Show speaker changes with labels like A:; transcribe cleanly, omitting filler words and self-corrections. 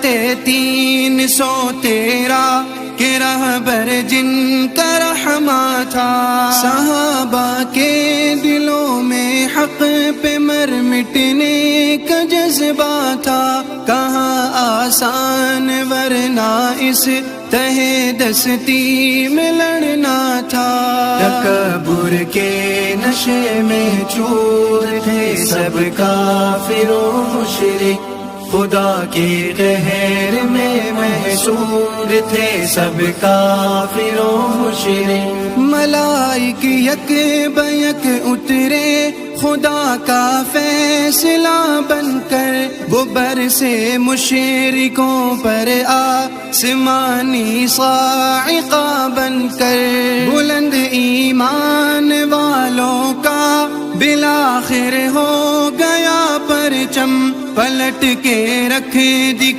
A: 313 کہ رہبر جن کا رحمہ تھا، صحابہ کے دلوں میں حق پہ مر مٹنے کا جذبہ تھا، کہاں آسان ورنہ اس تہ دستی میں لڑنا تھا، تکبر کے نشے میں چور تھے سب کافر و مشرک، خدا کے قہر میں محصور تھے سب کافر و مشرک، ملائک یک بیک اترے خدا کا فیصلہ بن کر، وہ برسے مشرکوں پر آسمانی صاعقہ بن کر، بلند ایمان والوں کا بالآخر ہو گیا پرچم، پلٹ کے رکھ دی